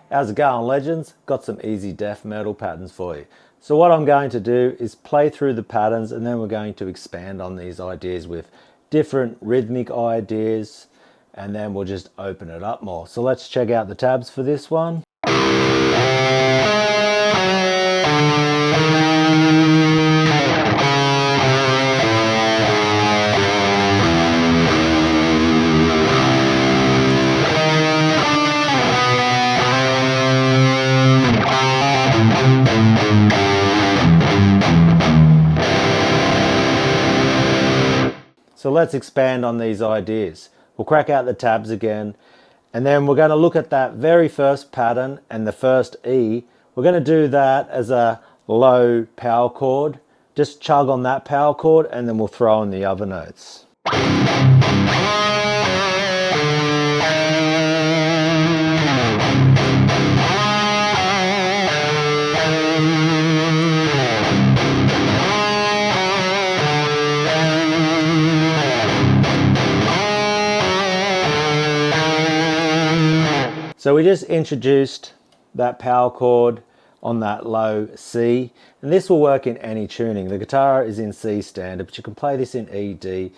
How's it going, legends? Got some easy death metal patterns for you. So what I'm going to do is play through the patterns, and then we're going to expand on these ideas with different rhythmic ideas, and then we'll just open it up more. So let's check out the tabs for this one. So let's expand on these ideas. We'll crack out the tabs again, and then we're going to look at that very first pattern and the first E. We're going to do that as a low power chord. Just chug on that power chord, and then we'll throw in the other notes. So we just introduced that power chord on that low C, and this will work in any tuning. The guitar is in C standard, but you can play this in E, D.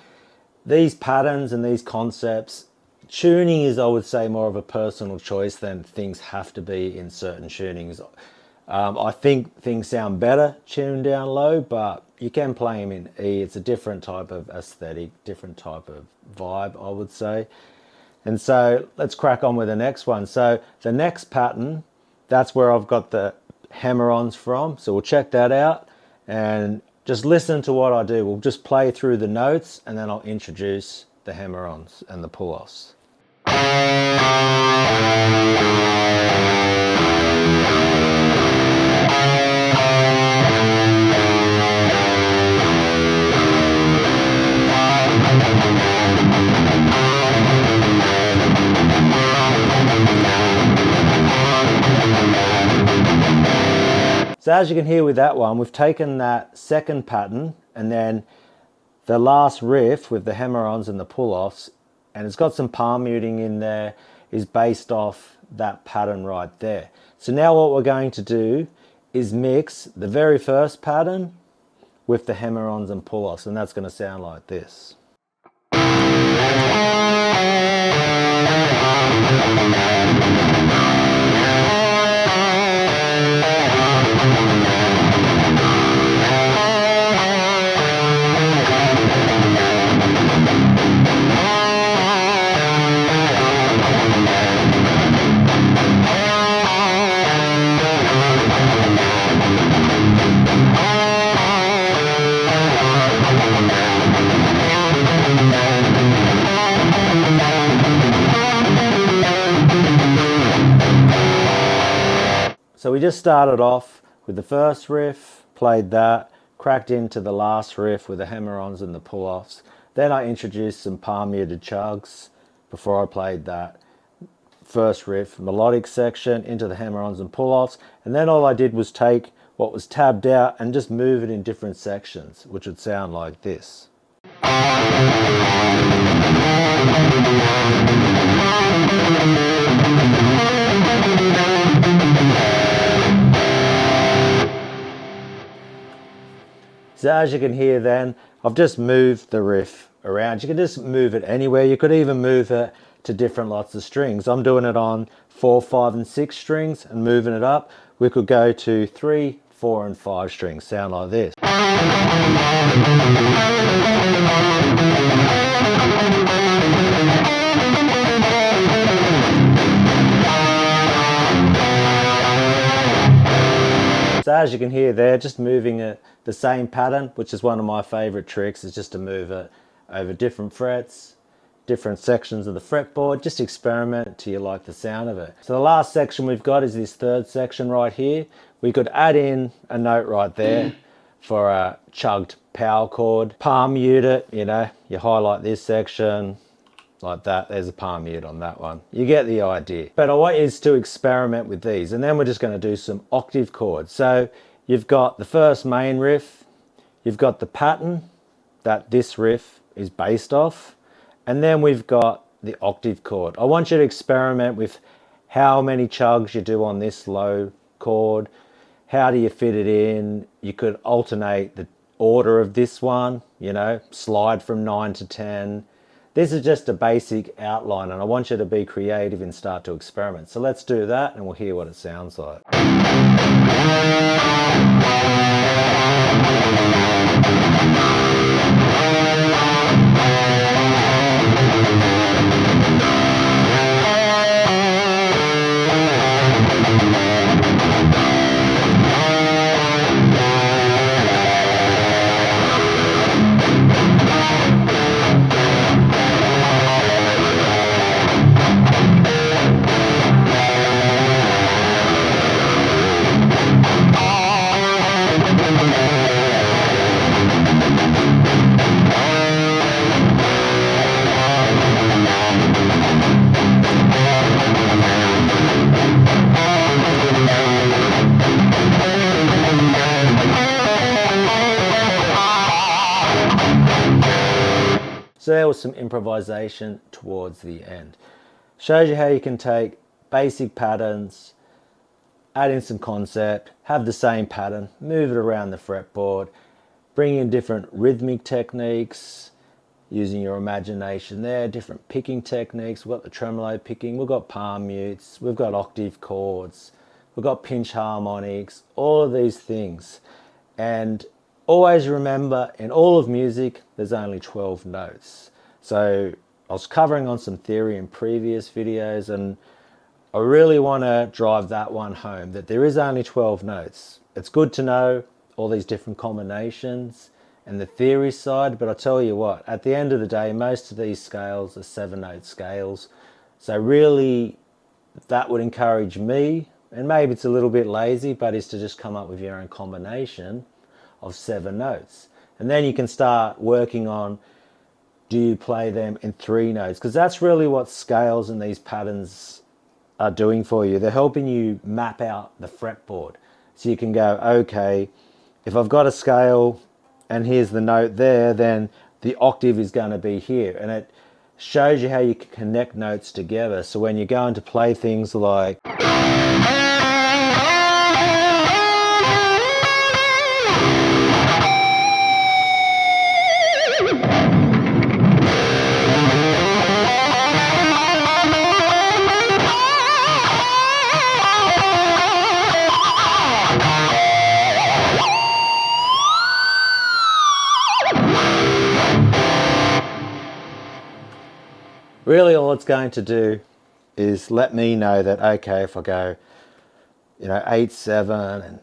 These patterns and these concepts, tuning is, I would say, more of a personal choice than things have to be in certain tunings. I think things sound better tuned down low, but you can play them in E. It's a different type of aesthetic, different type of vibe, I would say. And so let's crack on with the next one. So the next pattern, that's where I've got the hammer-ons from. So we'll check that out and just listen to what I do. We'll just play through the notes, and then I'll introduce the hammer-ons and the pull-offs. So as you can hear with that one, we've taken that second pattern and then the last riff with the hammer-ons and the pull-offs, and it's got some palm muting in there, is based off that pattern right there. So now what we're going to do is mix the very first pattern with the hammer-ons and pull-offs, and that's going to sound like this. So we just started off with the first riff, played that, cracked into the last riff with the hammer-ons and the pull-offs. Then I introduced some palm muted chugs before I played that first riff, melodic section, into the hammer-ons and pull-offs. And then all I did was take what was tabbed out and just move it in different sections, which would sound like this. So as you can hear then, I've just moved the riff around. You can just move it anywhere. You could even move it to different lots of strings. I'm doing it on 4, 5 and 6 strings and moving it up. We could go to 3, 4 and 5 strings, sound like this. So as you can hear there, just moving it the same pattern, which is one of my favorite tricks, is just to move it over different frets, different sections of the fretboard. Just experiment till you like the sound of it. So the last section we've got is this third section right here. We could add in a note right there for a chugged power chord, palm mute it, you know, you highlight this section like that. There's a palm mute on that one. You get the idea. But I want you to experiment with these, and then we're just going to do some octave chords. So you've got the first main riff, you've got the pattern that this riff is based off, and then we've got the octave chord. I want you to experiment with how many chugs you do on this low chord, how do you fit it in. You could alternate the order of this one, you know, slide from 9 to 10. This is just a basic outline, and I want you to be creative and start to experiment. So let's do that and we'll hear what it sounds like. So there was some improvisation towards the end. Shows you how you can take basic patterns, add in some concept, have the same pattern, move it around the fretboard, bring in different rhythmic techniques, using your imagination there, different picking techniques. We've got the tremolo picking, we've got palm mutes, we've got octave chords, we've got pinch harmonics, all of these things. And always remember, in all of music, there's only 12 notes. So I was covering on some theory in previous videos, and I really want to drive that one home, that there is only 12 notes. It's good to know all these different combinations and the theory side, but I tell you what, at the end of the day, most of these scales are 7-note scales. So really, that would encourage me, and maybe it's a little bit lazy, but is to just come up with your own combination of 7 notes. And then you can start working on, do you play them in 3 notes? Because that's really what scales and these patterns are doing for you. They're helping you map out the fretboard. So you can go, okay, if I've got a scale and here's the note there, then the octave is going to be here. And it shows you how you can connect notes together. So when you're going to play things like really all it's going to do is let me know that, okay, if I go, 8-7, and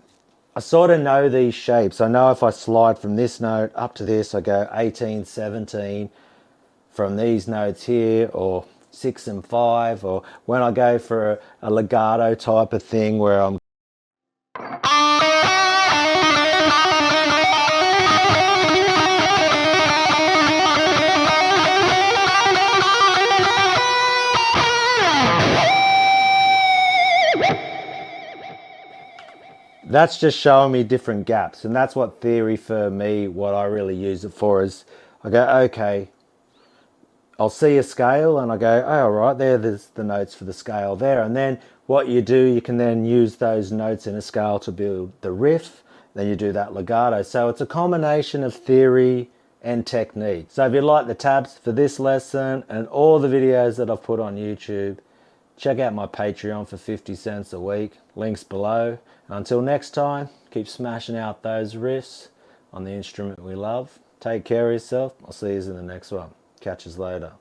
I sort of know these shapes. I know if I slide from this note up to this, I go 18-17 from these notes here, or 6 and 5, or when I go for a legato type of thing where I'm that's just showing me different gaps, and that's what theory for me, what I really use it for is, I go, okay, I'll see a scale and I go, oh, all right, there's the notes for the scale there. And then what you do, you can then use those notes in a scale to build the riff, then you do that legato. So it's a combination of theory and technique. So if you like the tabs for this lesson and all the videos that I've put on YouTube, check out my Patreon for 50 cents a week. Links below. Until next time, keep smashing out those riffs on the instrument we love. Take care of yourself. I'll see you in the next one. Catch us later.